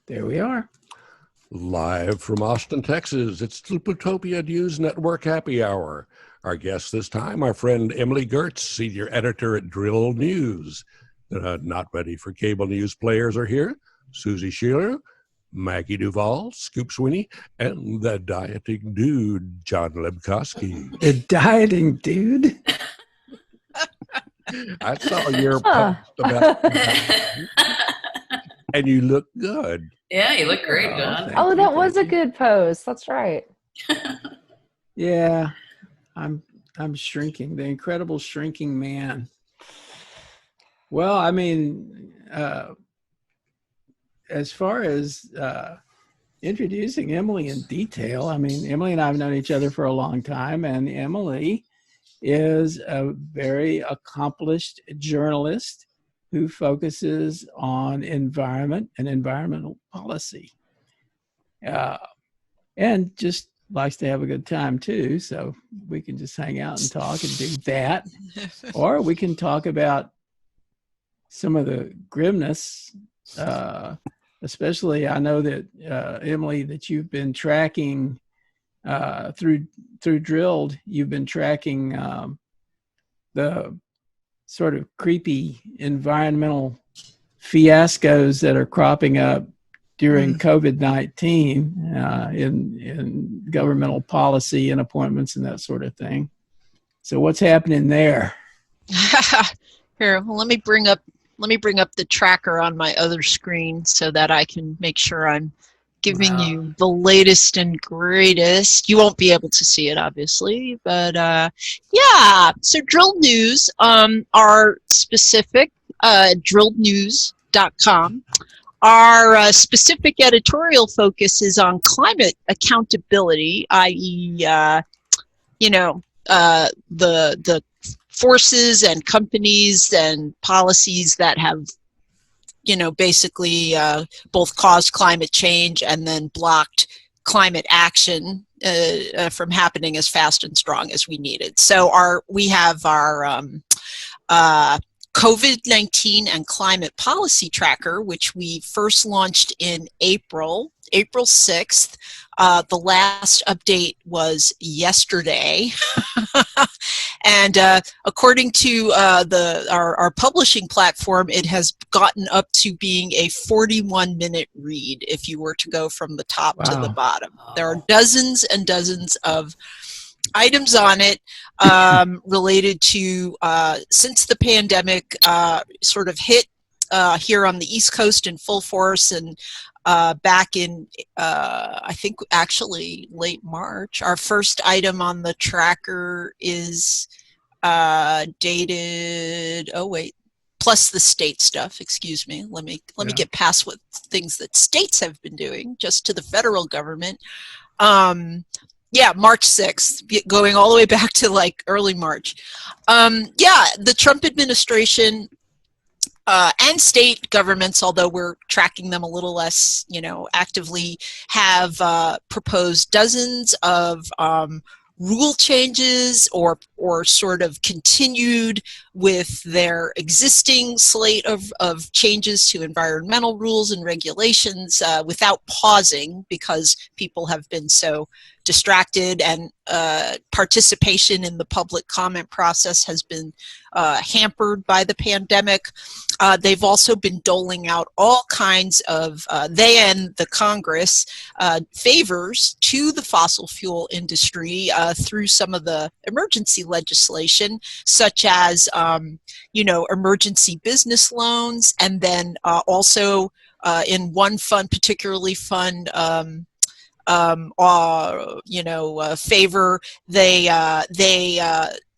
There we are. Live from Austin, Texas, it's the Plutopia News Network Happy Hour. Our guest this time, our friend Emily Gertz, senior editor at Drill News. Not ready for cable news players are here. Susie Shearer, Maggie Duvall, Scoop Sweeney, and the dieting dude, John Lebkowski. The dieting dude? I saw your post about and you look good. Yeah, you look great, John. Oh, that was a good post. That's right. Yeah, I'm shrinking. The incredible shrinking man. Well, I mean, as far as introducing Emily in detail, I mean, Emily and I have known each other for a long time, and Emily is a very accomplished journalist who focuses on environment and environmental policy, and just likes to have a good time too. So we can just hang out and talk and do that, or we can talk about some of the grimness. Especially, I know that Emily, that you've been tracking through Drilled. You've been tracking the sort of creepy environmental fiascos that are cropping up during COVID-19 in governmental policy and appointments and that sort of thing. So what's happening there? Here, well, let me bring up the tracker on my other screen so that I can make sure I'm giving you the latest and greatest. You won't be able to see it, obviously, but yeah. So Drill News, our specific drillednews.com. Our specific editorial focus is on climate accountability, i.e., the forces and companies and policies that have, basically both caused climate change and then blocked climate action from happening as fast and strong as we needed. So we have our COVID-19 and climate policy tracker, which we first launched in April 6th. The last update was yesterday. And according to our publishing platform, it has gotten up to being a 41-minute read if you were to go from the top to the bottom. There are dozens and dozens of items on it related to since the pandemic sort of hit here on the East Coast in full force, and back in, I think actually late March. Our first item on the tracker is dated, plus the state stuff, excuse me. Let me get past what things that states have been doing just to the federal government. Yeah, March 6th, going all the way back to like early March. Yeah, the Trump administration and state governments, although we're tracking them a little less, actively, have proposed dozens of rule changes or sort of continued with their existing slate of changes to environmental rules and regulations without pausing, because people have been so distracted, and participation in the public comment process has been hampered by the pandemic. They've also been doling out all kinds of, they and the Congress, favors to the fossil fuel industry through some of the emergency legislation, such as, emergency business loans, and then also in one fund, particularly fund, favor, they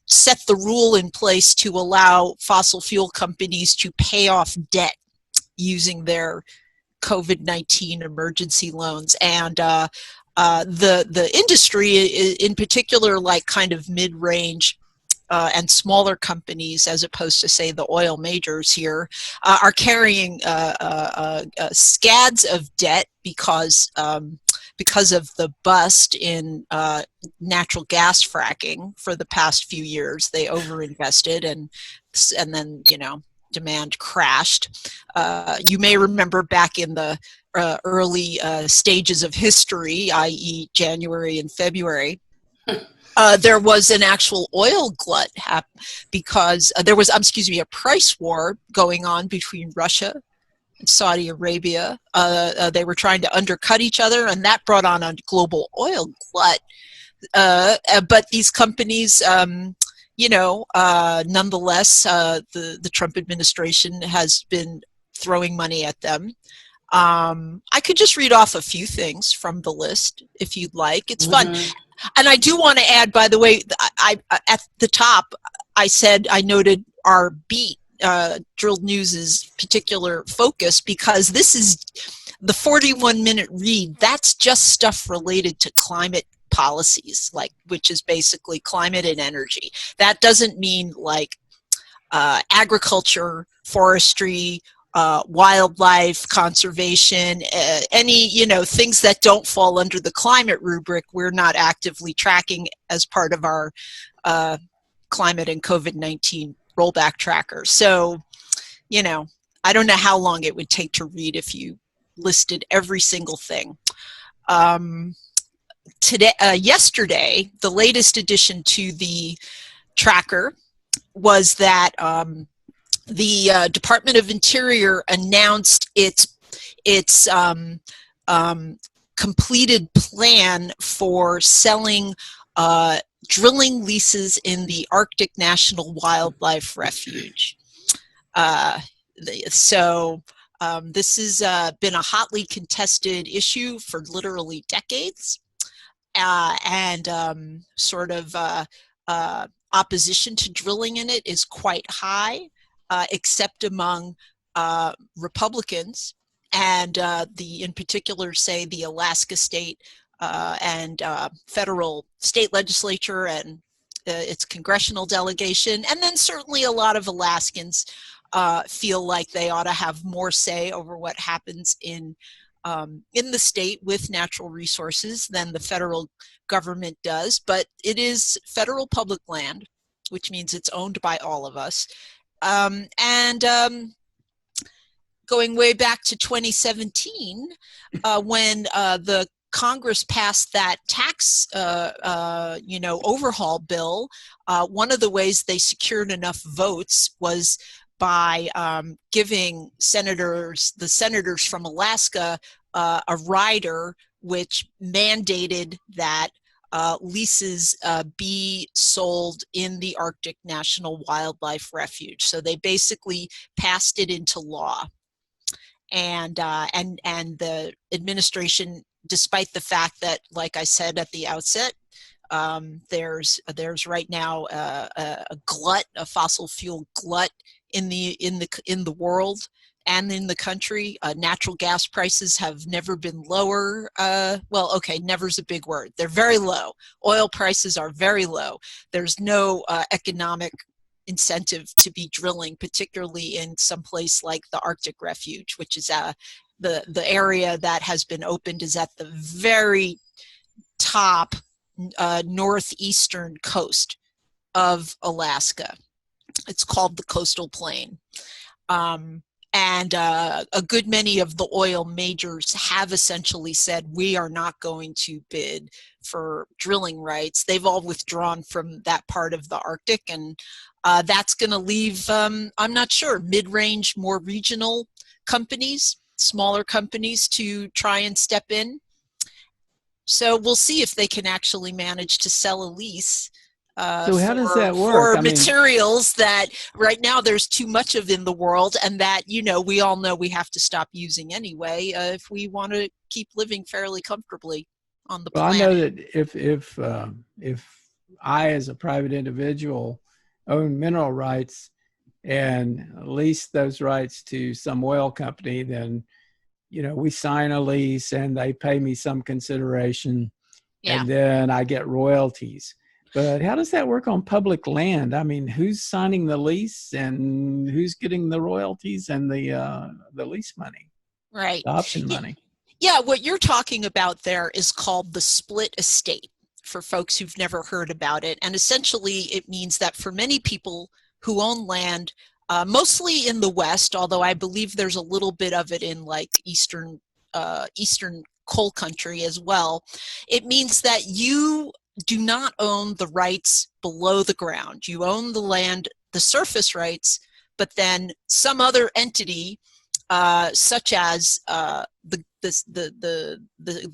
set the rule in place to allow fossil fuel companies to pay off debt using their COVID-19 emergency loans. And the industry, in particular, like kind of mid-range and smaller companies, as opposed to, say, the oil majors here, are carrying scads of debt because of the bust in natural gas fracking for the past few years. They overinvested, and then demand crashed. You may remember back in the early stages of history, i.e. January and February, there was an actual oil glut because there was, a price war going on between Russia and Saudi Arabia. They were trying to undercut each other, and that brought on a global oil glut. But these companies, nonetheless, the Trump administration has been throwing money at them. I could just read off a few things from the list if you'd like. It's fun. And I do want to add, by the way, I at the top, I noted our beat, Drilled News's particular focus, because this is the 41-minute read. That's just stuff related to climate policies, which is basically climate and energy. That doesn't mean agriculture, forestry, wildlife conservation, any things that don't fall under the climate rubric. We're not actively tracking as part of our climate and COVID-19 rollback tracker. So I don't know how long it would take to read if you listed every single thing. Yesterday, the latest addition to the tracker was that the Department of Interior announced its completed plan for selling drilling leases in the Arctic National Wildlife Refuge. This has been a hotly contested issue for literally decades, and opposition to drilling in it is quite high. Except among Republicans, and in particular, say, the Alaska state and federal state legislature and its congressional delegation, and then certainly a lot of Alaskans feel like they ought to have more say over what happens in the state with natural resources than the federal government does. But it is federal public land, which means it's owned by all of us. Going way back to 2017, when the Congress passed that tax, overhaul bill, one of the ways they secured enough votes was by giving the senators from Alaska a rider which mandated that leases be sold in the Arctic National Wildlife Refuge. So they basically passed it into law, and the administration, despite the fact that, like I said at the outset, there's right now a fossil fuel glut in the world and in the country. Natural gas prices have never been lower. Never's a big word. They're very low. Oil prices are very low. There's no economic incentive to be drilling, particularly in some place like the Arctic Refuge, which is the area that has been opened is at the very top northeastern coast of Alaska. It's called the Coastal Plain. And a good many of the oil majors have essentially said, we are not going to bid for drilling rights. They've all withdrawn from that part of the Arctic, and that's going to leave, I'm not sure, mid-range, more regional companies, smaller companies to try and step in. So we'll see if they can actually manage to sell a lease. So how does that work? For materials that right now there's too much of in the world, and that, we all know we have to stop using anyway if we want to keep living fairly comfortably on the planet. I know that if I, as a private individual, own mineral rights and lease those rights to some oil company, then, we sign a lease and they pay me some consideration, and then I get royalties. But how does that work on public land? I mean, who's signing the lease and who's getting the royalties and the lease money? Right. The option money. Yeah, what you're talking about there is called the split estate, for folks who've never heard about it. And essentially it means that for many people who own land, mostly in the West, although I believe there's a little bit of it in like Eastern coal country as well. It means that you do not own the rights below the ground. You own the land, the surface rights, but then some other entity, such as the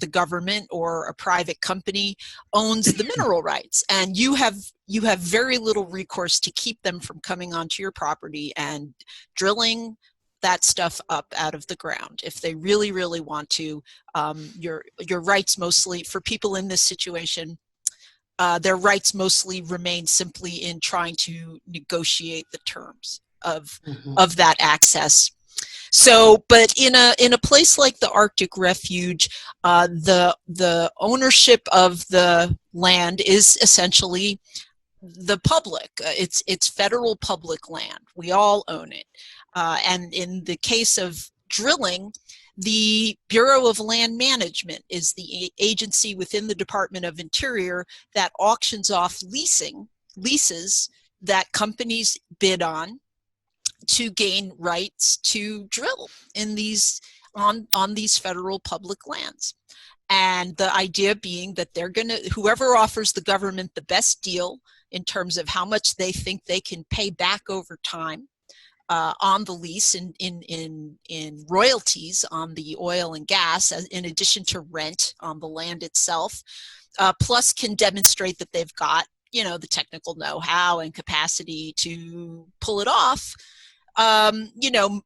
government or a private company, owns the mineral rights, and you have very little recourse to keep them from coming onto your property and drilling that stuff up out of the ground if they really, really want to. Your rights, mostly for people in this situation, their rights mostly remain simply in trying to negotiate the terms of that access. So, but in a place like the Arctic Refuge, the ownership of the land is essentially the public. It's federal public land. We all own it. And in the case of drilling, the Bureau of Land Management is the agency within the Department of Interior that auctions off leases that companies bid on to gain rights to drill in these on these federal public lands. And the idea being that whoever offers the government the best deal in terms of how much they think they can pay back over time on the lease in royalties on the oil and gas, in addition to rent on the land itself, plus can demonstrate that they've got, the technical know-how and capacity to pull it off,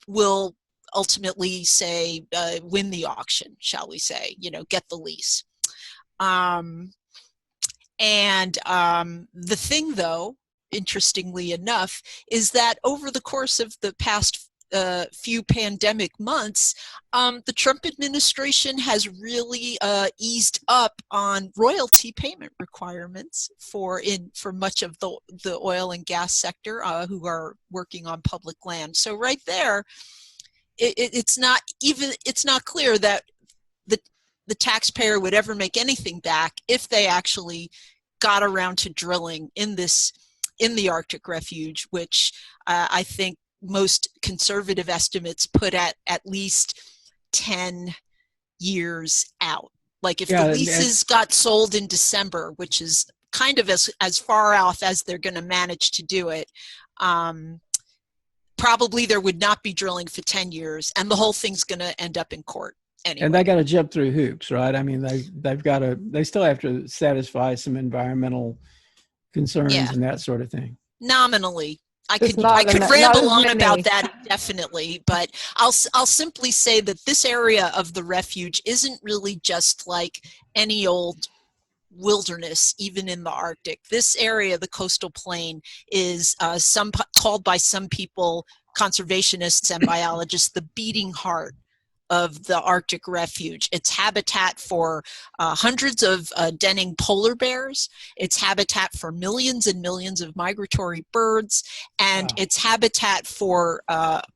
will ultimately say, win the auction, shall we say, get the lease. The thing, though, interestingly enough, is that over the course of the past few pandemic months, the Trump administration has really eased up on royalty payment requirements for much of the oil and gas sector who are working on public land. So right there, it's not clear that the taxpayer would ever make anything back if they actually got around to drilling in the Arctic Refuge, which I think most conservative estimates put at least 10 years out. Like if the leases got sold in December, which is kind of as far off as they're going to manage to do it, probably there would not be drilling for 10 years, and the whole thing's going to end up in court anyway. And they got to jump through hoops, right? I mean, they still have to satisfy some environmental concerns and that sort of thing. Nominally. I could ramble on about that indefinitely, but I'll simply say that this area of the refuge isn't really just like any old wilderness, even in the Arctic. This area, the coastal plain, is called by some people, conservationists and biologists, the beating heart of the Arctic Refuge. It's habitat for hundreds of denning polar bears. It's habitat for millions and millions of migratory birds, and it's habitat for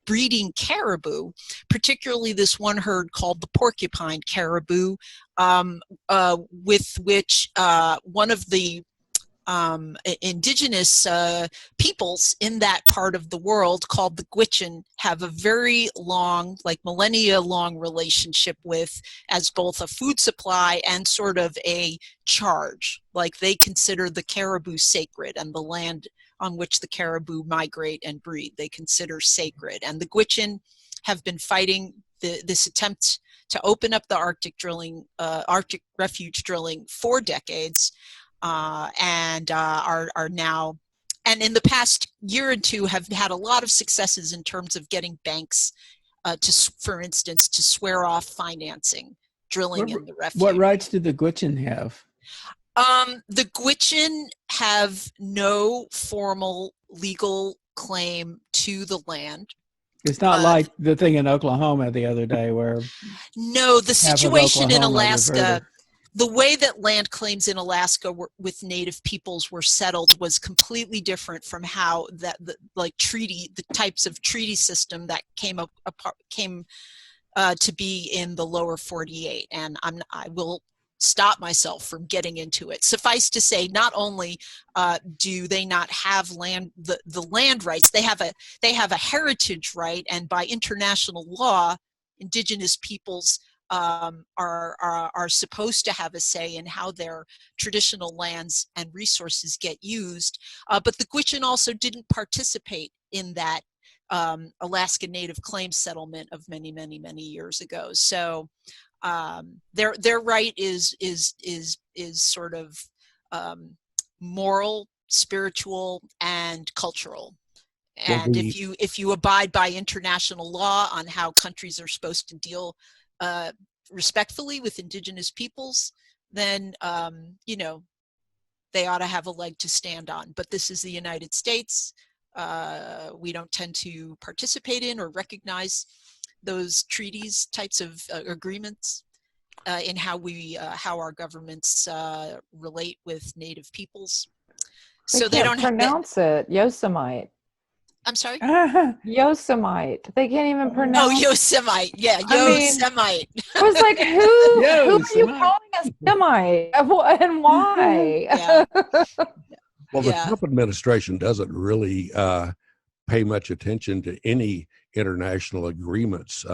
breeding caribou, particularly this one herd called the porcupine caribou, with which one of the indigenous peoples in that part of the world called the Gwich'in have a very long, like millennia long relationship with, as both a food supply and sort of a charge. Like they consider the caribou sacred, and the land on which the caribou migrate and breed they consider sacred. And the Gwich'in have been fighting this attempt to open up the Arctic Refuge drilling for decades. And are now, and in the past year or two, have had a lot of successes in terms of getting banks for instance, to swear off financing drilling in the refuge. What rights do the Gwich'in have? The Gwich'in have no formal legal claim to the land. It's not like the thing in Oklahoma the other day where... No, the situation in Alaska... The way that land claims in Alaska with Native peoples were settled was completely different from how the types of treaty system that came to be in the lower 48. And I will stop myself from getting into it. Suffice to say, not only do they not have the land rights, they have a heritage right, and by international law, indigenous peoples are supposed to have a say in how their traditional lands and resources get used. But the Gwich'in also didn't participate in that Alaska Native Claims settlement of many, many, many years ago. So their right is sort of moral, spiritual, and cultural. And if you abide by international law on how countries are supposed to deal respectfully with indigenous peoples, then they ought to have a leg to stand on. But this is the United States. We don't tend to participate in or recognize those treaties, types of agreements in how our governments relate with Native peoples. So they don't pronounce it Yosemite. I'm sorry? Yosemite. They can't even pronounce. Oh, Yosemite. Yeah, Yosemite. I was like, who are you calling a Semite? And why? Yeah. Well, the Trump administration doesn't really pay much attention to any international agreements.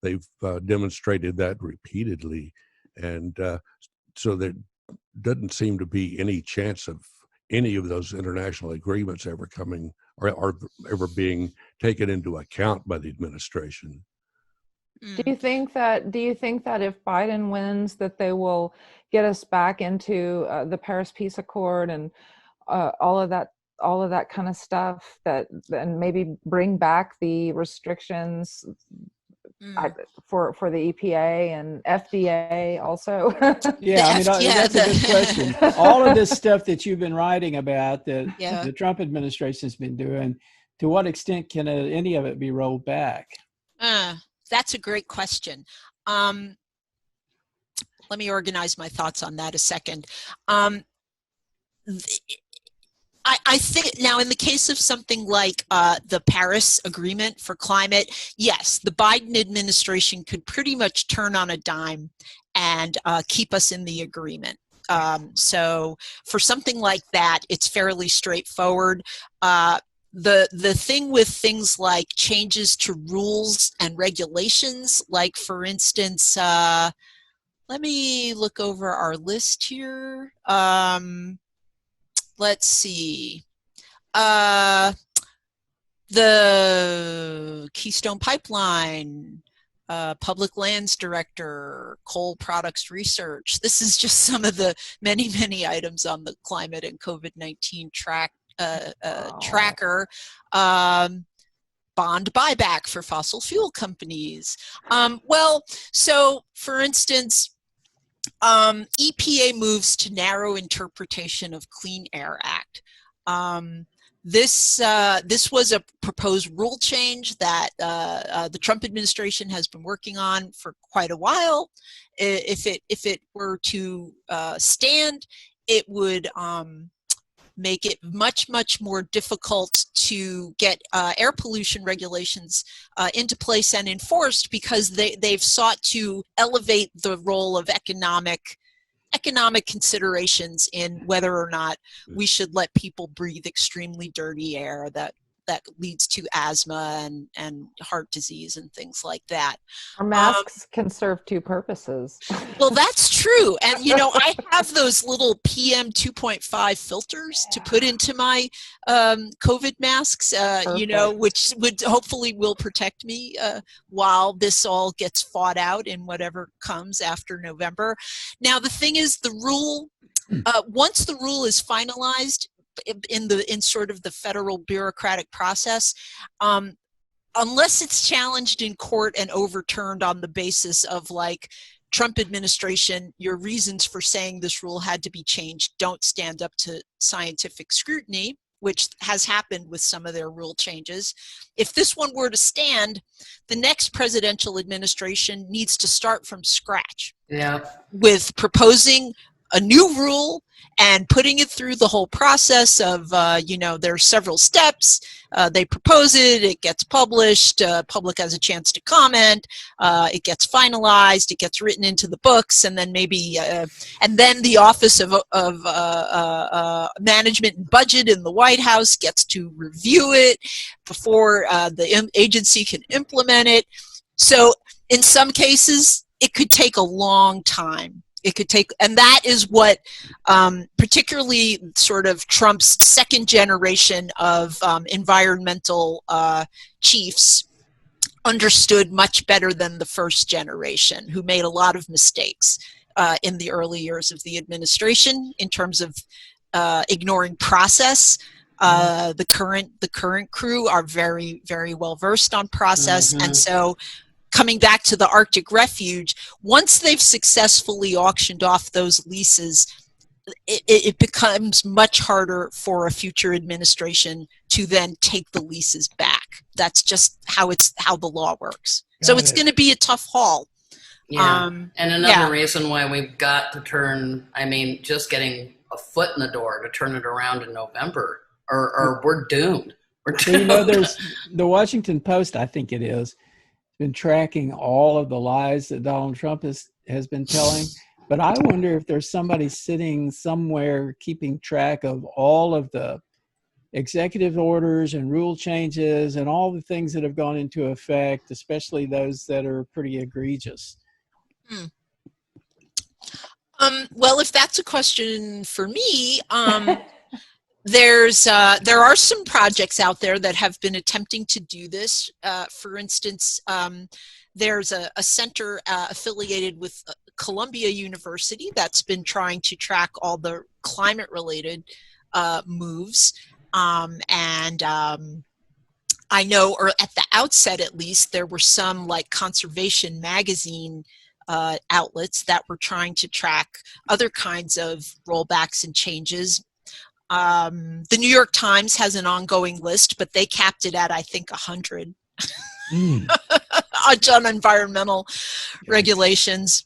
They've demonstrated that repeatedly. And so there doesn't seem to be any chance of any of those international agreements ever coming or ever being taken into account by the administration. Do you think that if Biden wins, that they will get us back into the Paris Peace Accord and all of that kind of stuff, and maybe bring back the restrictions for the EPA and FDA also? Yeah, I mean, that's a good question. All of this stuff that you've been writing about that the Trump administration has been doing, to what extent can any of it be rolled back? That's a great question. Let me organize my thoughts on that a second. I think now in the case of something like the Paris Agreement for climate, yes, the Biden administration could pretty much turn on a dime and keep us in the agreement. So for something like that, it's fairly straightforward. The thing with things like changes to rules and regulations, like for instance, let me look over our list here. Let's see. The Keystone Pipeline, Public Lands Director, Coal Products Research. This is just some of the many, many items on the climate and COVID-19 tracker. Bond buyback for fossil fuel companies. Well, so for instance, EPA moves to narrow interpretation of Clean Air Act. This was a proposed rule change that the Trump administration has been working on for quite a while. If it were to stand, it would make it much, much more difficult to get air pollution regulations into place and enforced, because they've sought to elevate the role of economic considerations in whether or not we should let people breathe extremely dirty air that leads to asthma and heart disease and things like that. Our masks can serve two purposes. Well, that's true. And, I have those little PM 2.5 filters to put into my COVID masks, which would hopefully will protect me while this all gets fought out in whatever comes after November. Now, the thing is, the rule, once the rule is finalized, in sort of the federal bureaucratic process, unless it's challenged in court and overturned on the basis of, like, Trump administration, your reasons for saying this rule had to be changed don't stand up to scientific scrutiny, which has happened with some of their rule changes. If this one were to stand, the next presidential administration needs to start from scratch with proposing a new rule and putting it through the whole process of, you know, there's several steps. They propose it, it gets published, public has a chance to comment, it gets finalized, it gets written into the books, and then maybe, and then the Office of Management and Budget in the White House gets to review it before the agency can implement it. So in some cases, it could take a long time. It could take, and that is what particularly sort of Trump's second generation of environmental chiefs understood much better than the first generation, who made a lot of mistakes in the early years of the administration in terms of ignoring process. The current crew are very, very well versed on process, and so coming back to the Arctic Refuge, once they've successfully auctioned off those leases, it becomes much harder for a future administration to then take the leases back. That's just how the law works. So it's going to be a tough haul. Yeah, and another reason why we've got to turn, I mean, just getting a foot in the door to turn it around in November, or we're doomed. We're doomed. So, you know, there's the Washington Post, I think it is, been tracking all of the lies that Donald Trump has been telling. But I wonder if there's somebody sitting somewhere keeping track of all of the executive orders and rule changes and all the things that have gone into effect, especially those that are pretty egregious. Well, if that's a question for me, there are some projects out there that have been attempting to do this. For instance, there's a center affiliated with Columbia University that's been trying to track all the climate-related moves. I know, or at the outset at least, there were some like conservation magazine outlets that were trying to track other kinds of rollbacks and changes. The New York Times has an ongoing list, but they capped it at, I think, 100 on environmental regulations.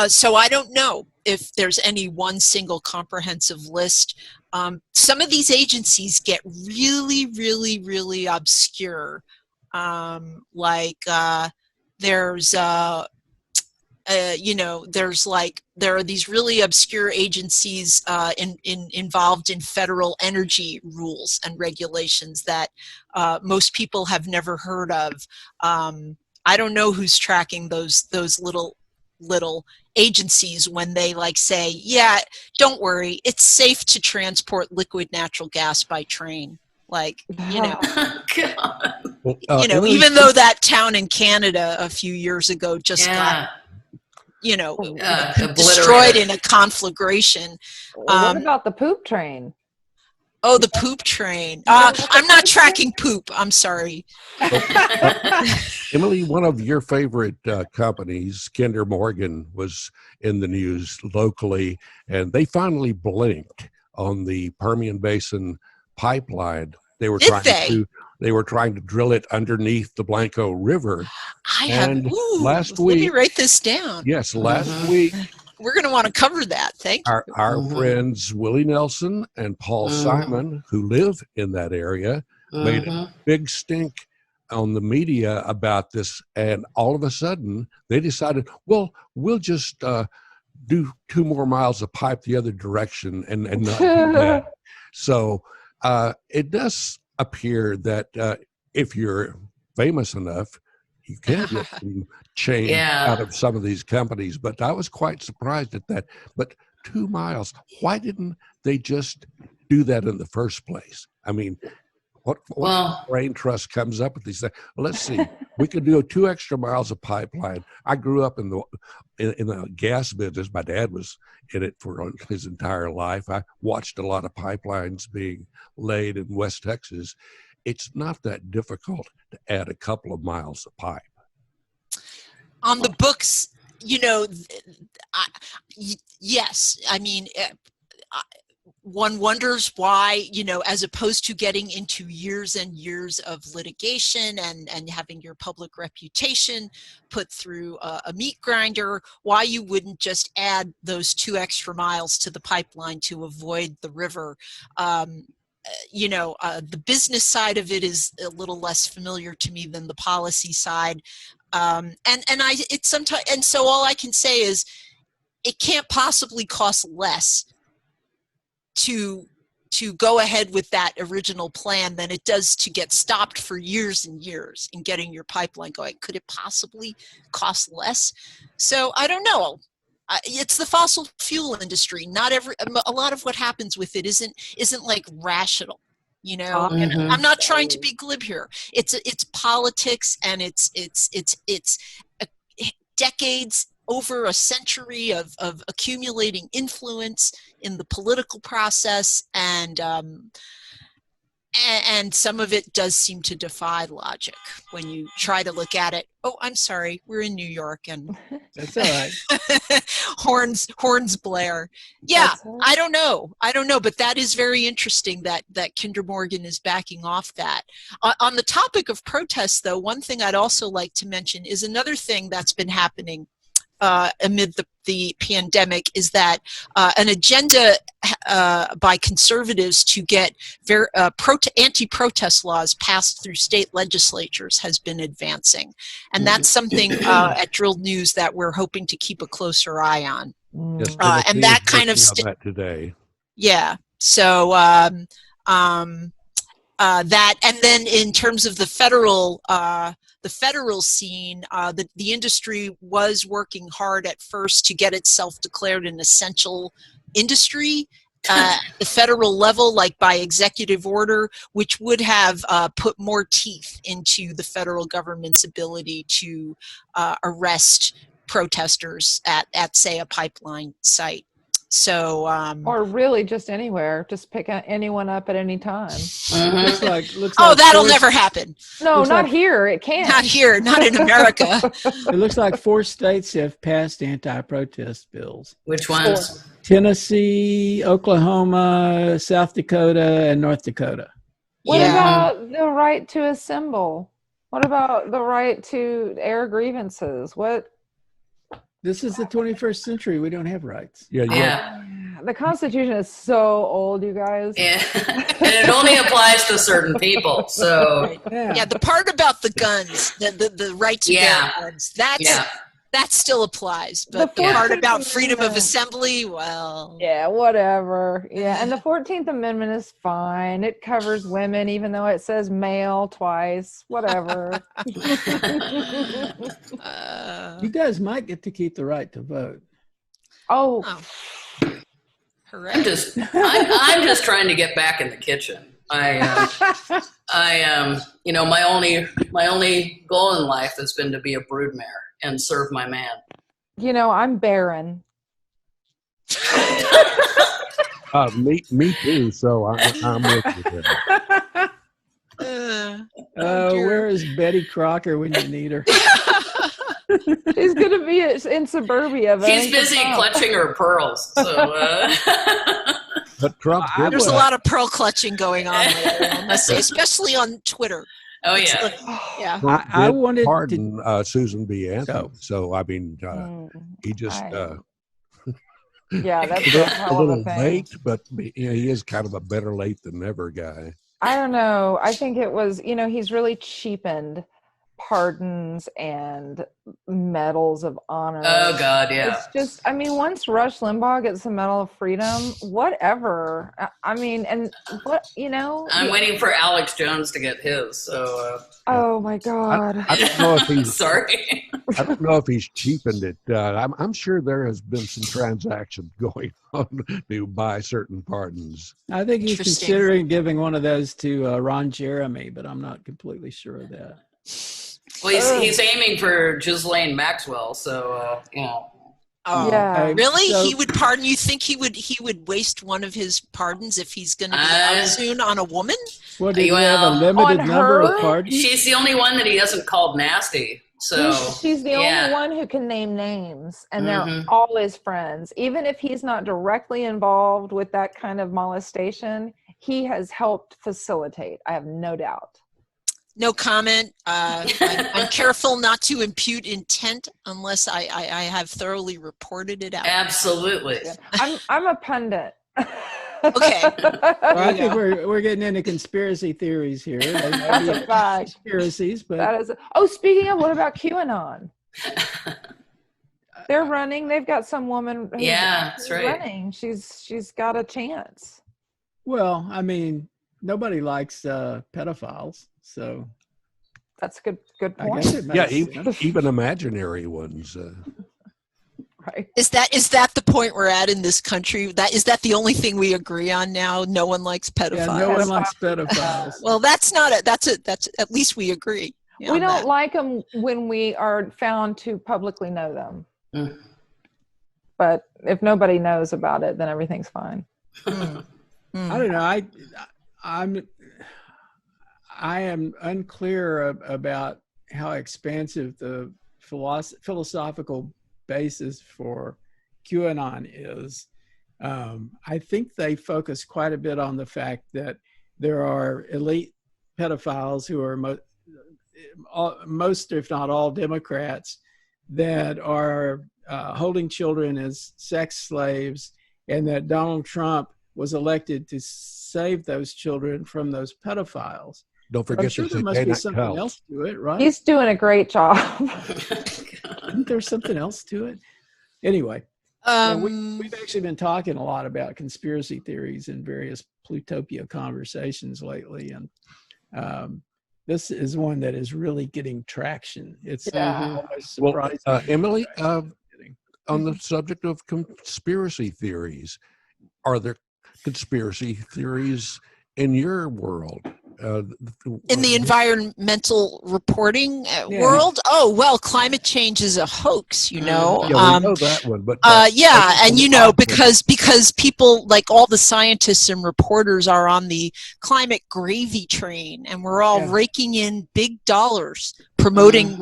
So I don't know if there's any one single comprehensive list. Some of these agencies get really, really, really obscure. There's you know, there are these really obscure agencies involved in federal energy rules and regulations that most people have never heard of. I don't know who's tracking those little agencies when they like say, yeah, don't worry, it's safe to transport liquid natural gas by train. Like, you know, you know, even though that town in Canada a few years ago just got, you know, destroyed in a conflagration. What about the poop train? Oh, the poop train. I'm not tracking poop. I'm sorry. Emily, one of your favorite companies, Kinder Morgan, was in the news locally, and they finally blinked on the Permian Basin pipeline. They were trying to drill it underneath the Blanco River. Last week, let me write this down. Yes, last week. We're going to want to cover that. Thank you. Our friends Willie Nelson and Paul Simon, who live in that area, made a big stink on the media about this. And all of a sudden, they decided, well, we'll just do 2 more miles of pipe the other direction and not do that. So it does appear that if you're famous enough, you can get some change out of some of these companies, but I was quite surprised at that. But 2 miles, why didn't they just do that in the first place? I mean, what brain trust comes up with these things? Well, let's see. We could do 2 extra miles of pipeline. I grew up in the gas business. My dad was in it for his entire life. I watched a lot of pipelines being laid in West Texas. It's not that difficult to add a couple of miles of pipe. On the books, you know, yes. I mean, one wonders why, as opposed to getting into years and years of litigation and having your public reputation put through a meat grinder, why you wouldn't just add those 2 extra miles to the pipeline to avoid the river. The business side of it is a little less familiar to me than the policy side. So all I can say is it can't possibly cost less to go ahead with that original plan than it does to get stopped for years and years in getting your pipeline going. Could it possibly cost less? So I don't know. It's the fossil fuel industry. A lot of what happens with it isn't like rational, And I'm not trying to be glib here. It's politics, and it's decades, over a century of accumulating influence in the political process, and some of it does seem to defy logic when you try to look at it. Oh, I'm sorry, we're in New York, and that's all right. horns blare. Yeah, I don't know, but that is very interesting that Kinder Morgan is backing off that. On the topic of protests, though, one thing I'd also like to mention is another thing that's been happening amid the pandemic is that an agenda by conservatives to get anti-protest laws passed through state legislatures has been advancing. And that's something at Drilled News that we're hoping to keep a closer eye on. Yes, and that kind of that today. Yeah. So that, and then in terms of the federal scene, the industry was working hard at first to get itself declared an essential industry at the federal level, like by executive order, which would have put more teeth into the federal government's ability to arrest protesters at say a pipeline site. So, or really just anywhere, just pick anyone up at any time. Looks like that'll never happen. No, not here. It can't. Not here. Not in America. It looks like 4 states have passed anti-protest bills. Which ones? Tennessee, Oklahoma, South Dakota, and North Dakota. What about the right to assemble? What about the right to air grievances? This is the 21st century. We don't have rights. Yeah. The Constitution is so old, you guys. Yeah. And it only applies to certain people. So yeah, the part about the guns, the right to bear guns, that still applies. But the part about freedom of assembly, well, yeah, whatever. Yeah, and the 14th Amendment is fine. It covers women, even though it says male twice. Whatever. You guys might get to keep the right to vote. Oh. I'm just trying to get back in the kitchen. My only goal in life has been to be a broodmare and serve my man. I'm barren. Me too. So I'm with you there. Where is Betty Crocker when you need her? She's going to be in suburbia. She's busy clutching her pearls. So, But Trump there's a lot of pearl clutching going on lately, I must say, especially on Twitter. Oh, yeah. Yeah. I wanted pardon Susan B. Anthony. So, I mean, he just... yeah, that's a little late, but he is kind of a better late than never guy. I don't know. I think it was, he's really cheapened pardons and medals of honor. Oh God, yeah. It's just, once Rush Limbaugh gets the Medal of Freedom, whatever. I'm waiting for Alex Jones to get his. So. Oh my God. I don't know if he's sorry. I don't know if he's cheapened it. I'm sure there has been some transactions going on to buy certain pardons. I think he's considering giving one of those to Ron Jeremy, but I'm not completely sure of that. Well, he's aiming for Ghislaine Maxwell, so Oh, yeah. Really? So, he would pardon? You think he would waste one of his pardons if he's going to be out soon on a woman? Well, do you have a limited number of pardons? She's the only one that he hasn't called nasty. So she's the only one who can name names, and they're all his friends. Even if he's not directly involved with that kind of molestation, he has helped facilitate. I have no doubt. No comment. I'm careful not to impute intent unless I have thoroughly reported it out. Absolutely. I'm a pundit. Okay. Well, I think we're getting into conspiracy theories here. That's a fact. Conspiracies, but that is. Speaking of, what about QAnon? They're running. They've got some woman. Who's that's right. Running. She's got a chance. Well, I mean, nobody likes pedophiles, so that's a good point. I guess it makes sense. Even imaginary ones. Right. Is that the point we're at in this country? Is that the only thing we agree on now? No one likes pedophiles. Yeah, no one likes pedophiles. Well, that's at least we agree. We don't like them when we are found to publicly know them. But if nobody knows about it, then everything's fine. I don't know. I am unclear about how expansive the philosophical basis for QAnon is. I think they focus quite a bit on the fact that there are elite pedophiles who are most, if not all, Democrats that are holding children as sex slaves, and that Donald Trump was elected to save those children from those pedophiles. Don't forget, I'm sure there must be something else to it, right? He's doing a great job. Isn't there something else to it? Anyway, we've actually been talking a lot about conspiracy theories in various Plutopia conversations lately, and this is one that is really getting traction. It's almost surprising. Well, Emily, on the subject of conspiracy theories, are there conspiracy theories in your world? In the environmental reporting world? Oh, well, climate change is a hoax, you know. Yeah, we know that one, but and you know, because people, like all the scientists and reporters, are on the climate gravy train, and we're all raking in big dollars promoting,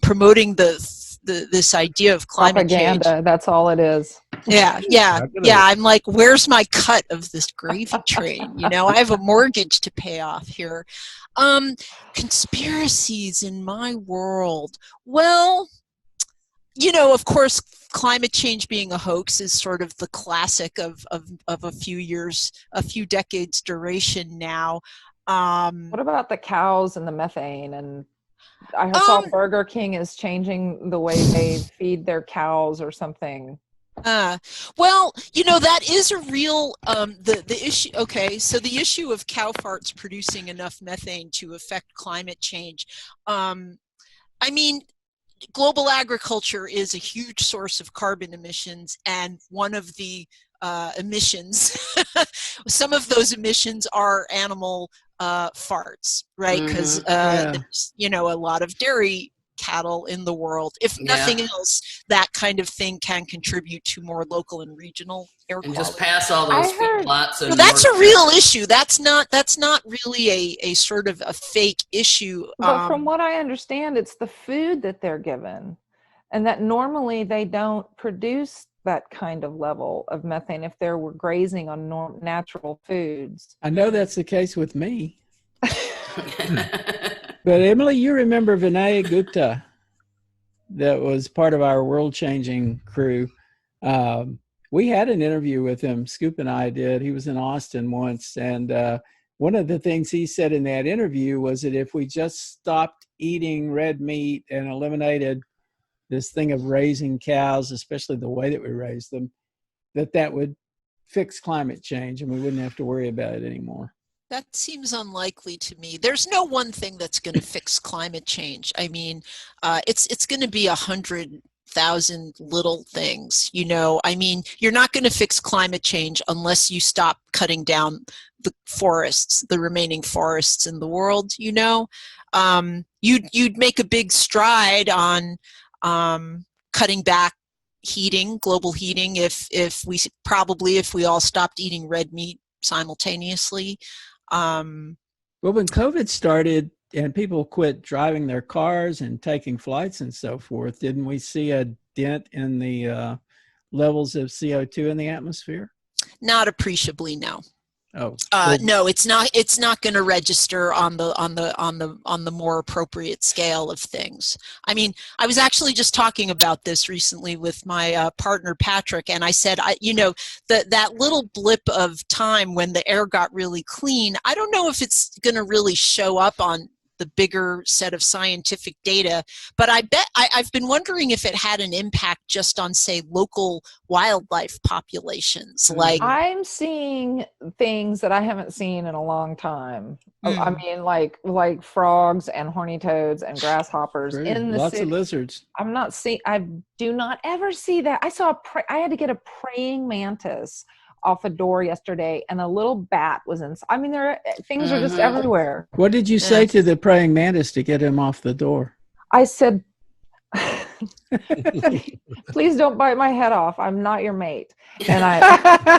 promoting this idea of climate propaganda change. That's all it is. Yeah. I'm like, where's my cut of this gravy train? You know, I have a mortgage to pay off here. Conspiracies in my world. Well, you know, of course, climate change being a hoax is sort of the classic of a few decades duration now. What about the cows and the methane? And I saw Burger King is changing the way they feed their cows or something. Well, you know, that is a real the issue. Okay, so the issue of cow farts producing enough methane to affect climate change. I mean, global agriculture is a huge source of carbon emissions, and one of the emissions, some of those emissions are animal farts, right? Because there's, you know, a lot of dairy cattle in the world. If nothing else, that kind of thing can contribute to more local and regional air quality. And just pass all those feedlots. So that's a real issue. That's not really a sort of a fake issue. But from what I understand, it's the food that they're given, and that normally they don't produce that kind of level of methane if they were grazing on natural foods. I know that's the case with me. But Emily, you remember Vinay Gupta, that was part of our world-changing crew. We had an interview with him, Scoop and I did. He was in Austin once, and one of the things he said in that interview was that if we just stopped eating red meat and eliminated this thing of raising cows, especially the way that we raise them, that would fix climate change and we wouldn't have to worry about it anymore. That seems unlikely to me. There's no one thing that's going to fix climate change. I mean, it's going to be 100,000 little things, you know. I mean, you're not going to fix climate change unless you stop cutting down the forests, the remaining forests in the world, you know. You'd make a big stride on cutting back global heating, if we all stopped eating red meat simultaneously. Well, when COVID started, and people quit driving their cars and taking flights and so forth, didn't we see a dent in the levels of CO2 in the atmosphere? Not appreciably, no. Oh, no, it's not. It's not going to register on the more appropriate scale of things. I mean, I was actually just talking about this recently with my partner Patrick, and I said, that little blip of time when the air got really clean, I don't know if it's going to really show up on the bigger set of scientific data, but I bet I've been wondering if it had an impact just on, say, local wildlife populations. Like, I'm seeing things that I haven't seen in a long time. I mean, like frogs and horny toads and grasshoppers in the lots city. of lizards. I'm not seeing. I do not ever see that. I saw. I had to get a praying mantis off a door yesterday, and a little bat was inside. I mean, things are just everywhere. What did you say to the praying mantis to get him off the door? I said, please don't bite my head off. I'm not your mate. And I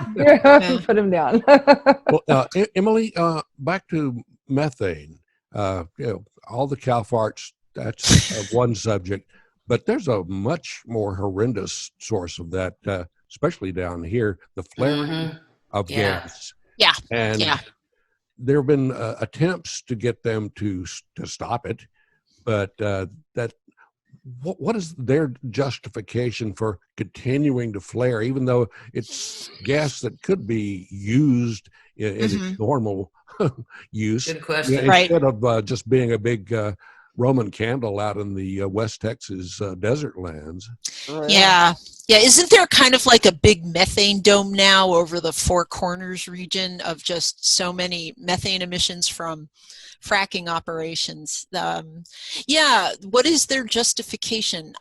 put him down. Well, Emily, back to methane. All the cow farts, that's one subject, but there's a much more horrendous source of that, especially down here, the flaring of gas. Yeah. And there have been attempts to get them to stop it, but what is their justification for continuing to flare, even though it's gas that could be used in its normal use? Good question. Instead of just being a big Roman candle out in the West Texas desert lands. Yeah. Isn't there kind of like a big methane dome now over the Four Corners region of just so many methane emissions from fracking operations? What is their justification?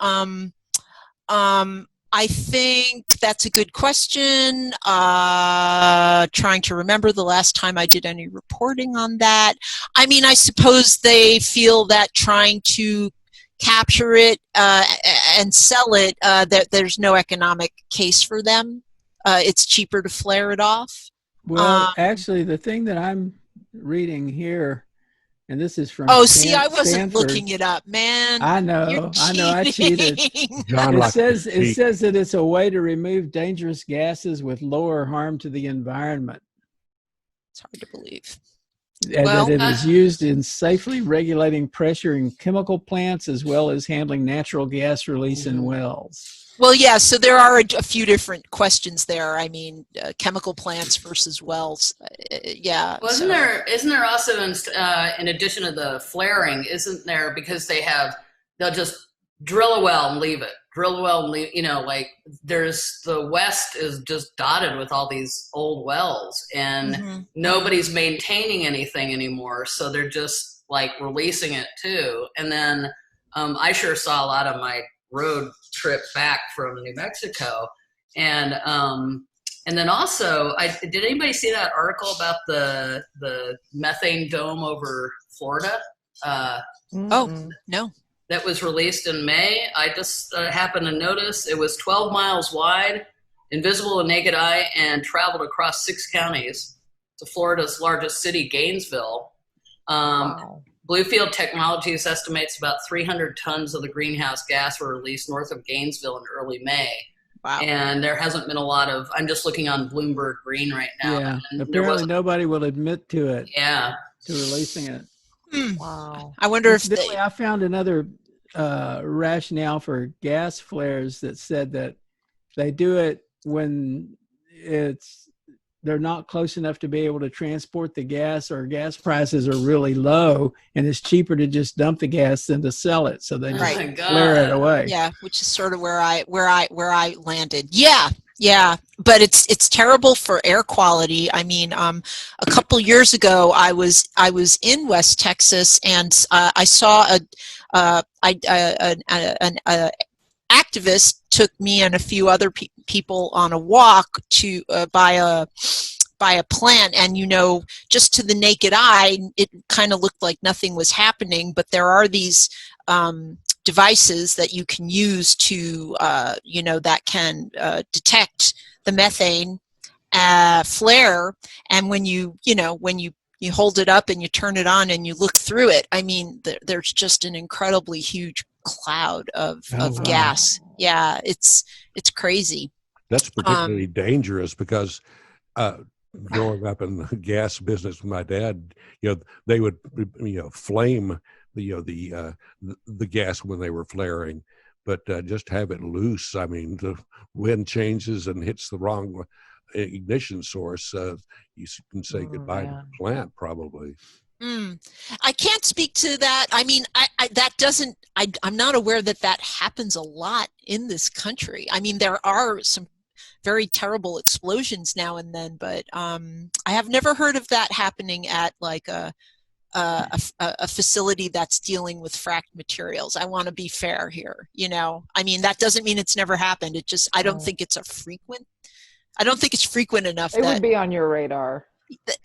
I think that's a good question. Trying to remember the last time I did any reporting on that. I mean, I suppose they feel that trying to capture it and sell it, that there's no economic case for them. It's cheaper to flare it off. Well, actually, the thing that I'm reading here, and this is from I wasn't Stanford. looking it up, man. I know, I cheated. It says that it's a way to remove dangerous gases with lower harm to the environment. It's hard to believe. And that it is used in safely regulating pressure in chemical plants as well as handling natural gas release in wells. Well, yeah, so there are a few different questions there. I mean, chemical plants versus wells. Well, isn't there also, in addition to the flaring, isn't there, because they'll just drill a well and leave it. Like there's, the West is just dotted with all these old wells, and nobody's maintaining anything anymore. So they're just like releasing it too. And then I sure saw a lot of my road trip back from New Mexico, and then also, did anybody see that article about the methane dome over Florida? Oh, no. That was released in May. I just happened to notice it was 12 miles wide, invisible to naked eye, and traveled across 6 counties to Florida's largest city, Gainesville. Wow. Bluefield Technologies estimates about 300 tons of the greenhouse gas were released north of Gainesville in early May. Wow. And there hasn't been a lot of, I'm just looking on Bloomberg Green right now. Yeah, apparently nobody will admit to it. Yeah. To releasing it. Wow. I wonder if I found another rationale for gas flares that said that they do it when they're not close enough to be able to transport the gas, or gas prices are really low, and it's cheaper to just dump the gas than to sell it. So they just flare it away. Yeah, which is sort of where I landed. Yeah, but it's terrible for air quality. I mean, a couple years ago, I was in West Texas, and I saw an activist took me and a few other people on a walk to by a plant, and just to the naked eye, it kind of looked like nothing was happening. But there are these devices that you can use to that can detect the methane flare, and when you you hold it up and you turn it on and you look through it, I mean, there's just an incredibly huge cloud of gas. Yeah, it's crazy. That's particularly dangerous because growing up in the gas business with my dad, they would, flame the gas when they were flaring, but just have it loose. I mean, the wind changes and hits the wrong ignition source. You can say goodbye to the plant, probably. I can't speak to that. I mean, I'm not aware that happens a lot in this country. I mean, there are some very terrible explosions now and then, but I have never heard of that happening at like a facility that's dealing with fracked materials. I want to be fair here, I mean, that doesn't mean it's never happened. It just, I don't think it's frequent enough. It would be on your radar.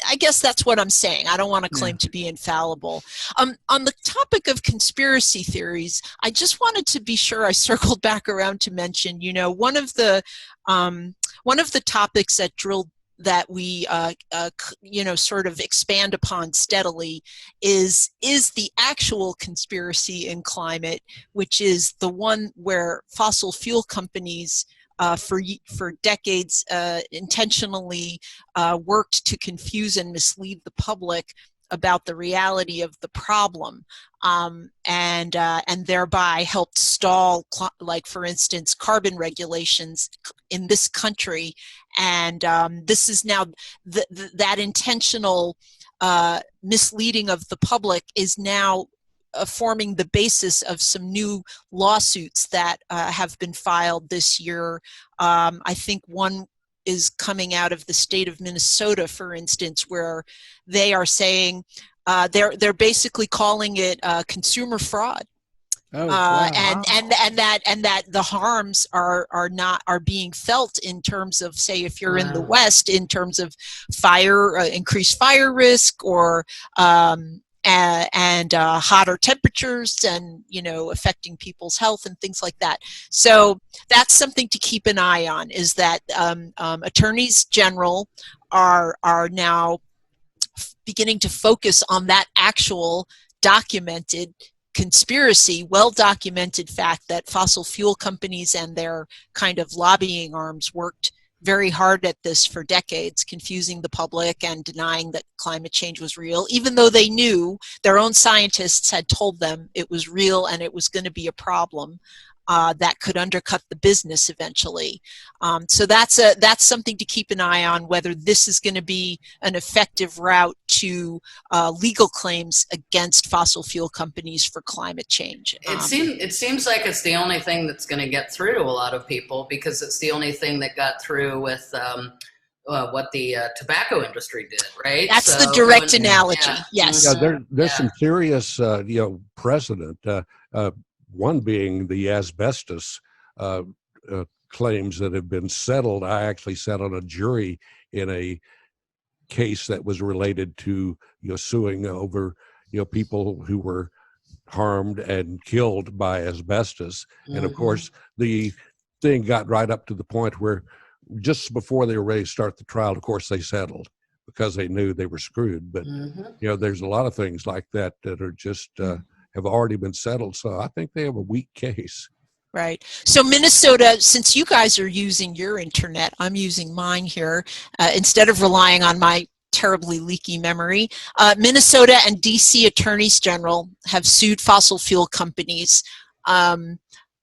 I guess that's what I'm saying. I don't want to claim to be infallible. On the topic of conspiracy theories, I just wanted to be sure I circled back around to mention, one of the topics that we sort of expand upon steadily is the actual conspiracy in climate, which is the one where fossil fuel companies for decades intentionally worked to confuse and mislead the public about the reality of the problem, and thereby helped stall, like for instance, carbon regulations in this country. And this is now that intentional misleading of the public is now forming the basis of some new lawsuits that have been filed this year. I think one is coming out of the state of Minnesota, for instance, where they are saying they're basically calling it consumer fraud. And that the harms are being felt in terms of, say, if you're in the West, in terms of increased fire risk, or hotter temperatures, and affecting people's health and things like that. So that's something to keep an eye on, is that attorneys general are now beginning to focus on that actual documented conspiracy, well-documented fact that fossil fuel companies and their kind of lobbying arms worked very hard at this for decades, confusing the public and denying that climate change was real, even though they knew, their own scientists had told them it was real and it was going to be a problem that could undercut the business eventually. So that's something to keep an eye on, whether this is going to be an effective route to legal claims against fossil fuel companies for climate change. It seems like it's the only thing that's going to get through to a lot of people, because it's the only thing that got through with what the tobacco industry did, right? That's the direct analogy. Yes. Yeah, there's some serious precedent. One being the asbestos claims that have been settled. I actually sat on a jury in a case that was related to suing over people who were harmed and killed by asbestos. And of course, the thing got right up to the point where just before they were ready to start the trial, of course, they settled because they knew they were screwed. But there's a lot of things like that are just have already been settled. So I think they have a weak case. Right. So Minnesota, since you guys are using your internet, I'm using mine here, instead of relying on my terribly leaky memory. Minnesota and DC attorneys general have sued fossil fuel companies, and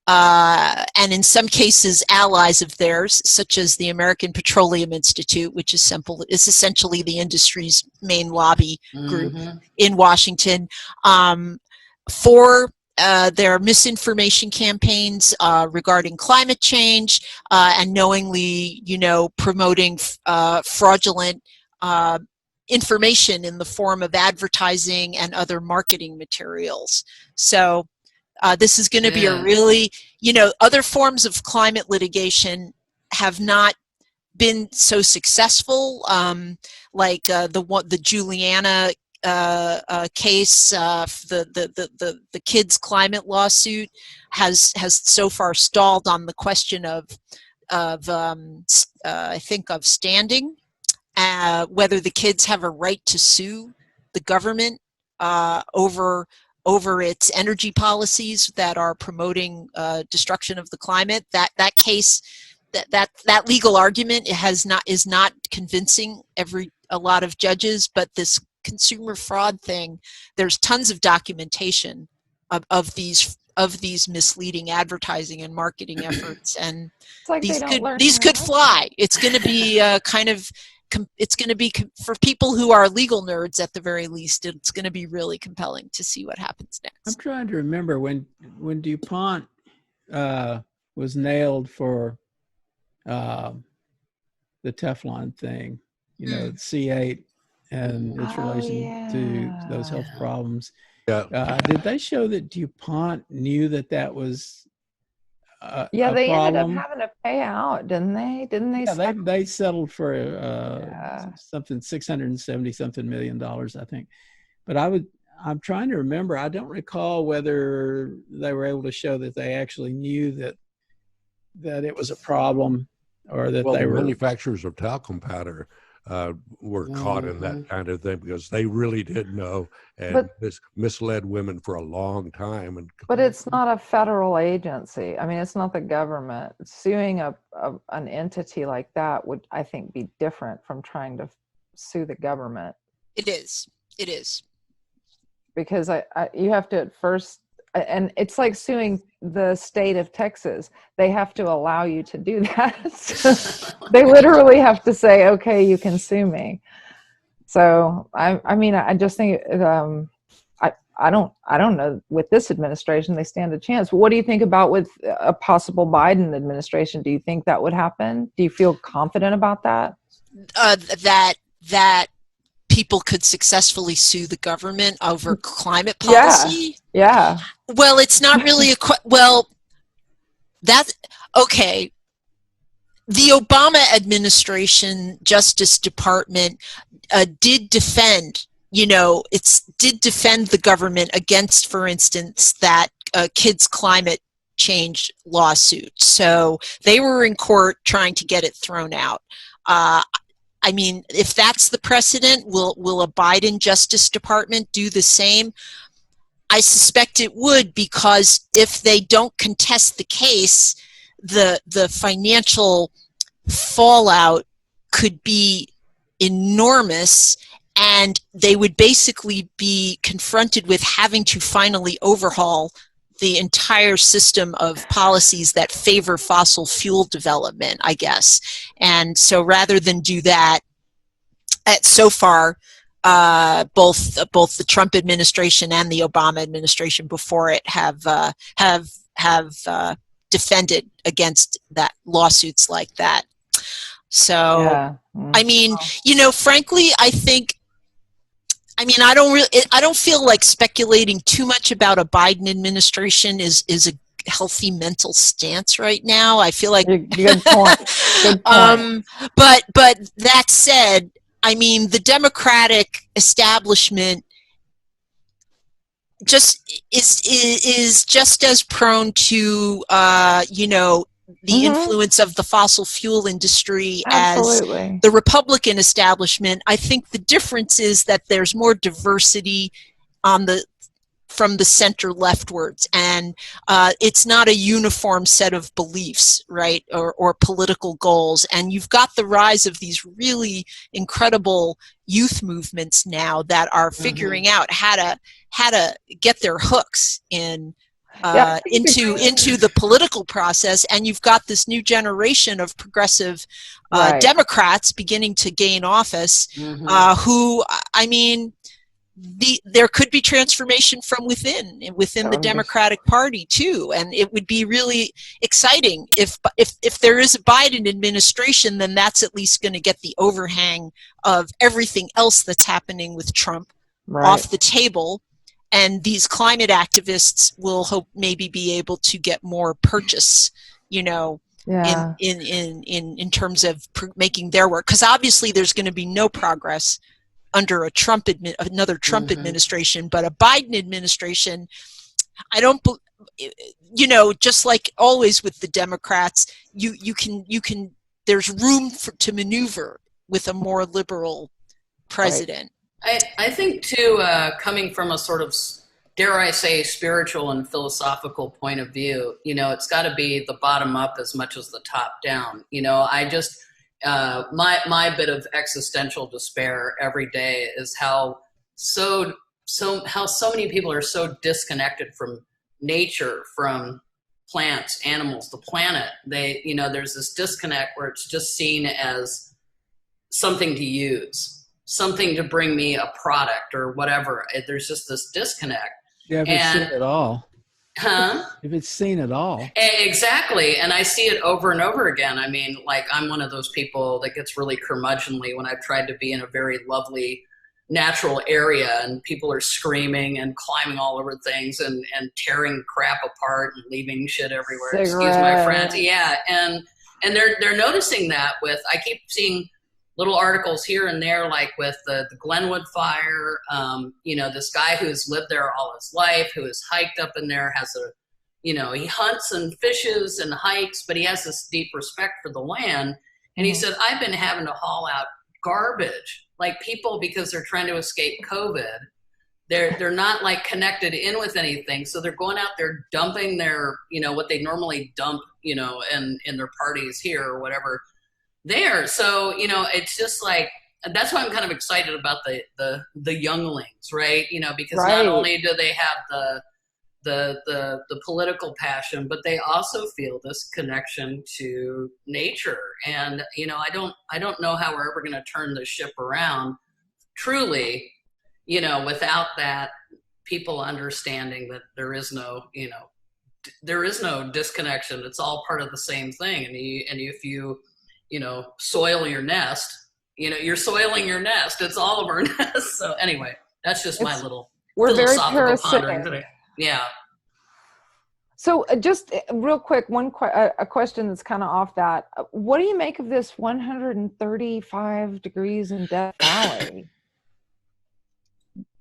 in some cases allies of theirs, such as the American Petroleum Institute, which is essentially the industry's main lobby group in Washington, for their misinformation campaigns regarding climate change, and knowingly, promoting fraudulent information in the form of advertising and other marketing materials. So this is going to be a really, other forms of climate litigation have not been so successful, like the Juliana case, the kids' climate lawsuit has so far stalled on the question of I think of standing, whether the kids have a right to sue the government over its energy policies that are promoting destruction of the climate. That case, that legal argument is not convincing a lot of judges, but this consumer fraud thing, there's tons of documentation of these misleading advertising and marketing efforts, and like these could fly. It's going to be it's going to be, for people who are legal nerds at the very least, it's going to be really compelling to see what happens next. I'm trying to remember when DuPont was nailed for the Teflon thing, C8 and its relation to those health problems. Did they show that DuPont knew that was they problem? ended up having to pay out, didn't they? Yeah, they settled for something $670 million, I think. But I'm trying to remember. I don't recall whether they were able to show that they actually knew that it was a problem, or that they were manufacturers of talcum powder were caught in that kind of thing, because they really did know and misled women for a long time. But it's not a federal agency. I mean, it's not the government. Suing an entity like that would, I think, be different from trying to sue the government. It is. Because you have to at first, and it's like suing the state of Texas. They have to allow you to do that. They literally have to say, okay, you can sue me. So I just think I don't know, with this administration they stand a chance. What do you think about with a possible Biden administration? Do you think that would happen? Do you feel confident about that? That people could successfully sue the government over climate policy? Yeah. Well, it's not really okay. The Obama administration Justice Department did defend the government against, for instance, that kids' climate change lawsuit. So they were in court trying to get it thrown out. I mean, if that's the precedent, will a Biden Justice Department do the same? I suspect it would, because if they don't contest the case, the financial fallout could be enormous, and they would basically be confronted with having to finally overhaul the entire system of policies that favor fossil fuel development, I guess. And so rather than do that, so far, both the Trump administration and the Obama administration before it have defended against that lawsuits like that. So, I mean, frankly, I don't feel like speculating too much about a Biden administration is a healthy mental stance right now. I feel like good point. Good point. But that said, I mean, the Democratic establishment just is just as prone to the influence of the fossil fuel industry as the Republican establishment. I think the difference is that there's more diversity from the center leftwards, and it's not a uniform set of beliefs, right, or political goals. And you've got the rise of these really incredible youth movements now that are figuring out how to get their hooks into the political process. And you've got this new generation of progressive Democrats beginning to gain office, who, I mean, there could be transformation from within the Democratic Party too, and it would be really exciting if there is a Biden administration. Then that's at least going to get the overhang of everything else that's happening with Trump off the table, and these climate activists will hope maybe be able to get more purchase, in terms of making their work, because obviously there's going to be no progress under another Trump administration, but a Biden administration, I don't, just like always with the Democrats, you can there's room to maneuver with a more liberal president. I think too, coming from a sort of, dare I say, spiritual and philosophical point of view, it's got to be the bottom up as much as the top down. I just, my bit of existential despair every day is how so many people are so disconnected from nature, from plants, animals, the planet. There's this disconnect where it's just seen as something to use, something to bring me a product or whatever. There's just this disconnect. Yeah, if it's seen at all. Huh? If it's seen at all. Exactly. And I see it over and over again. I mean, like, I'm one of those people that gets really curmudgeonly when I've tried to be in a very lovely natural area and people are screaming and climbing all over things and tearing crap apart and leaving shit everywhere. Cigarette. Excuse my French. Yeah. And they're noticing that with, I keep seeing little articles here and there, like with the Glenwood fire, this guy who's lived there all his life, who has hiked up in there, has he hunts and fishes and hikes, but he has this deep respect for the land. And he said, I've been having to haul out garbage, like people, because they're trying to escape COVID. They're not like connected in with anything. So they're going out there dumping their, what they normally dump, in their parties here or whatever there. So, it's just like, that's why I'm kind of excited about the younglings, right? Because not only do they have the political passion, but they also feel this connection to nature. And, I don't know how we're ever going to turn the ship around truly, without that people understanding that there is no disconnection. It's all part of the same thing. And if you soil your nest, you're soiling your nest. It's all of our nests. So anyway, that's just my little philosophical pondering today. Yeah. So just real quick, a question that's kind of off that. What do you make of this 135 degrees in Death Valley?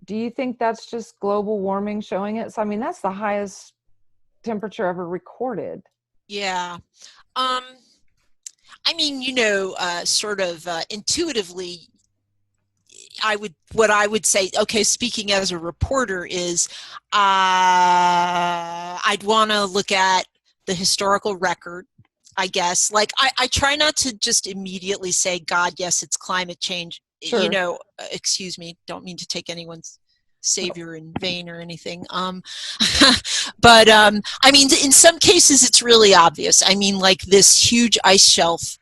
Do you think that's just global warming showing it? So, I mean, that's the highest temperature ever recorded. Yeah. I mean, sort of intuitively, what I would say, okay, speaking as a reporter, is I'd want to look at the historical record, I guess. Like, I try not to just immediately say, God, yes, it's climate change. Sure. Excuse me, don't mean to take anyone's savior in vain or anything. But I mean, in some cases, it's really obvious. I mean, like this huge ice shelf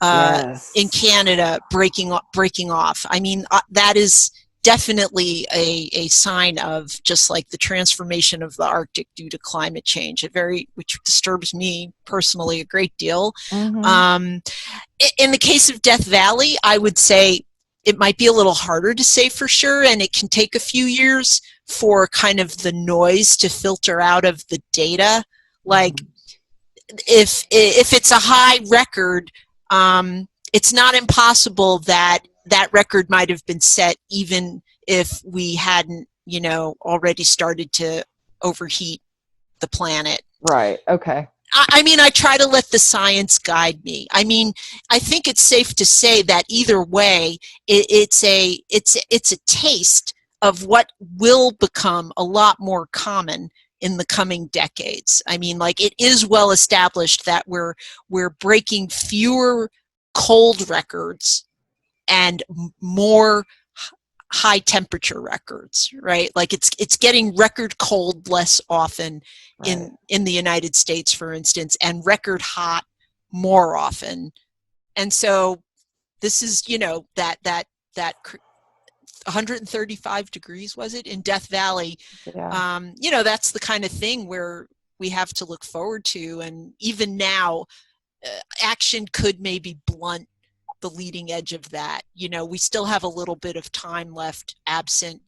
Yes. in Canada breaking off. I mean, that is definitely a sign of just like the transformation of the Arctic due to climate change, which disturbs me personally a great deal. Mm-hmm. In the case of Death Valley, I would say it might be a little harder to say for sure, and it can take a few years for kind of the noise to filter out of the data. Like, if it's a high record, it's not impossible that record might have been set even if we hadn't, already started to overheat the planet. Right. Okay. I mean, I try to let the science guide me. I mean, I think it's safe to say that either way, it's a taste of what will become a lot more common in the coming decades. I mean, like, it is well established that we're breaking fewer cold records and more high temperature records, right? Like, it's getting record cold less often in the United States, for instance, and record hot more often. And so this is, that 135 degrees, was it, in Death Valley? Yeah. That's the kind of thing where we have to look forward to. And even now, action could maybe blunt the leading edge of that. We still have a little bit of time left, absent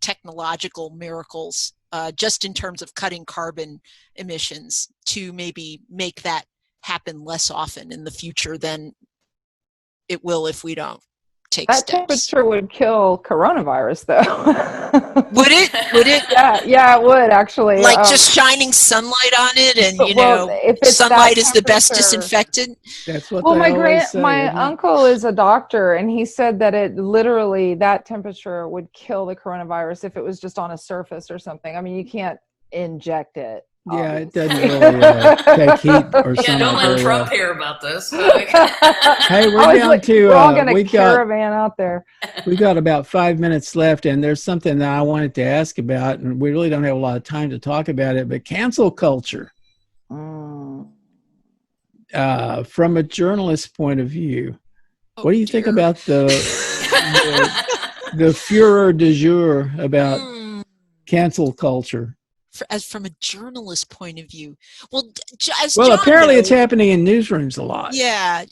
technological miracles, just in terms of cutting carbon emissions, to maybe make that happen less often in the future than it will if we don't take That steps. temperature would kill coronavirus, though. Would it? Would it? Yeah, it would actually. Like just shining sunlight on it, and if it's sunlight is the best temperature- disinfectant. That's what Well, they always say. my isn't it? uncle is a doctor, and he said that it literally, that temperature would kill the coronavirus if it was just on a surface or something. I mean, you can't inject it. Yeah, it obviously. doesn't really take heat or Yeah, something. don't let very Trump well. hear about this. Hey, we're I was down like, to we're all gonna we've got caravan out there. we've got about 5 minutes left, and there's something that I wanted to ask about, and we really don't have a lot of time to talk about it. But cancel culture, Mm. from a journalist's point of view, what do you think dear. about the furor du jour about cancel culture? As from a journalist point of view, well, as Well, John apparently it's knows- happening in newsrooms a lot. Yeah,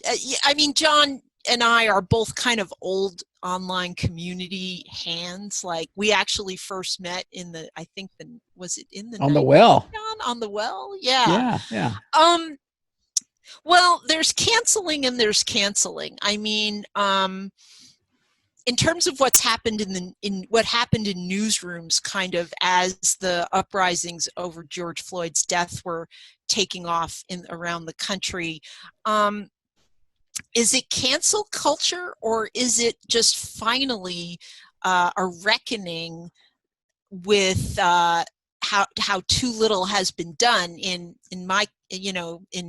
I mean, John and I are both kind of old online community hands. Like, we actually first met in the, I think was it in the On the 90s, well. John? On the well, yeah. Yeah. Well, there's canceling and there's canceling. I mean, in terms of what's happened in what happened in newsrooms, kind of as the uprisings over George Floyd's death were taking off around the country, is it cancel culture, or is it just finally a reckoning with how too little has been done in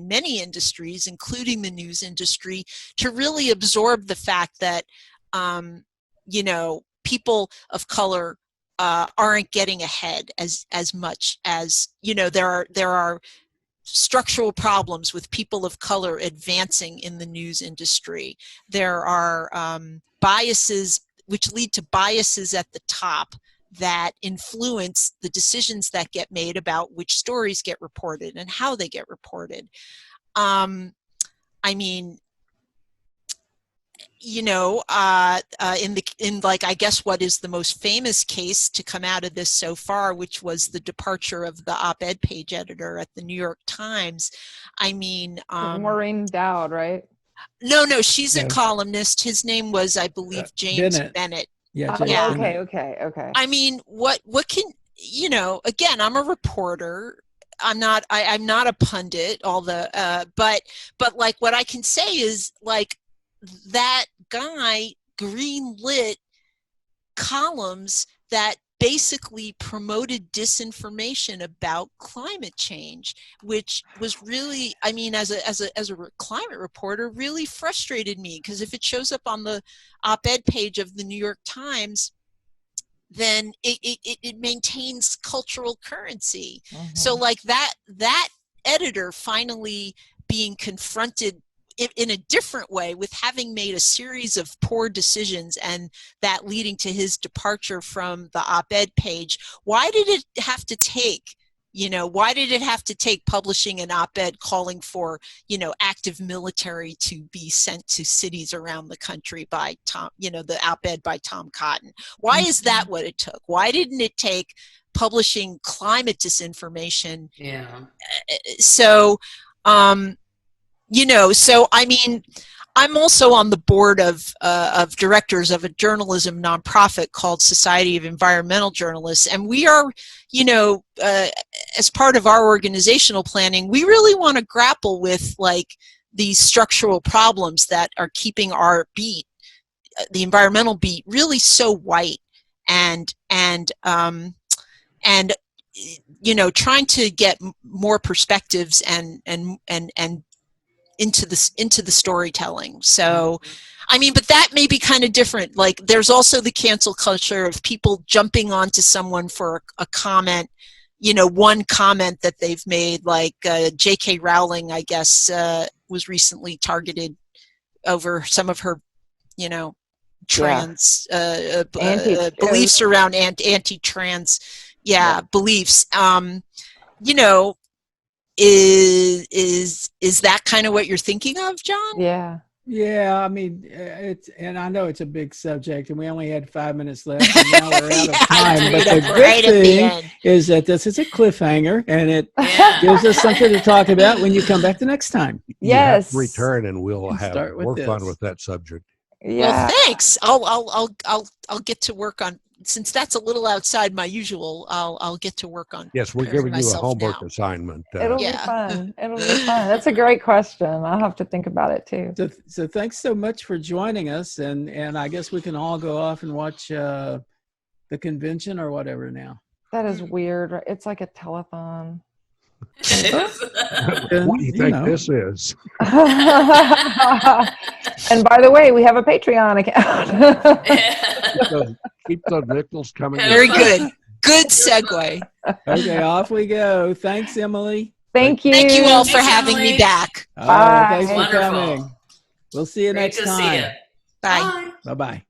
many industries, including the news industry, to really absorb the fact that people of color aren't getting ahead as much as, there are structural problems with people of color advancing in the news industry. There are biases which lead to biases at the top that influence the decisions that get made about which stories get reported and how they get reported. I mean, I guess what is the most famous case to come out of this so far, which was the departure of the op-ed page editor at the New York Times. I mean, Maureen Dowd, right? No, she's a No. columnist. His name was, I believe, James Bennett. Yeah. Yeah. Okay. I mean, what can, again, I'm a reporter. I'm not a pundit, but like, what I can say is, like, that guy greenlit columns that basically promoted disinformation about climate change, which was really, I mean, as a climate reporter, really frustrated me, because if it shows up on the op-ed page of the New York Times, then it maintains cultural currency. Mm-hmm. So, like, that editor finally being confronted in a different way with having made a series of poor decisions, and that leading to his departure from the op-ed page. Why did it have to take publishing an op-ed calling for, active military to be sent to cities around the country by the op-ed by Tom Cotton? Why is that what it took? Why didn't it take publishing climate disinformation? Yeah. So, so, I mean, I'm also on the board of directors of a journalism nonprofit called Society of Environmental Journalists, and we are, as part of our organizational planning, we really want to grapple with, like, these structural problems that are keeping our beat, the environmental beat, really so white, and trying to get more perspectives and into the storytelling. So, I mean, but that may be kind of different. Like, there's also the cancel culture of people jumping onto someone for a comment, one comment that they've made, like J.K. Rowling, I guess, was recently targeted over some of her, trans beliefs around anti-trans, beliefs. Is that kind of what you're thinking of, John? Yeah, I mean, and I know it's a big subject, and we only had 5 minutes left, and now we're out of time. But the good thing is that this is a cliffhanger, and it gives us something to talk about when you come back the next time. Yes. Return, and we'll have more fun with that subject. Yeah. Well, thanks. I'll get to work on, since that's a little outside my usual. I'll get to work on. Yes, we're preparing giving you a myself homework now. assignment. It'll be Yeah. fun. It'll be fun. That's a great question. I'll have to think about it too. So thanks so much for joining us, and I guess we can all go off and watch the convention or whatever now. That is weird. Right? It's like a telethon. What do you think this is? And by the way, we have a Patreon account. Keep those nickels coming. Very good. Good segue. Okay, off we go. Thanks, Emily. Thank you. Thank you all for Thanks, having Emily. me back. All right, thanks Bye. for Wonderful. coming. We'll see you Great next to see time. you. Bye. Bye-bye.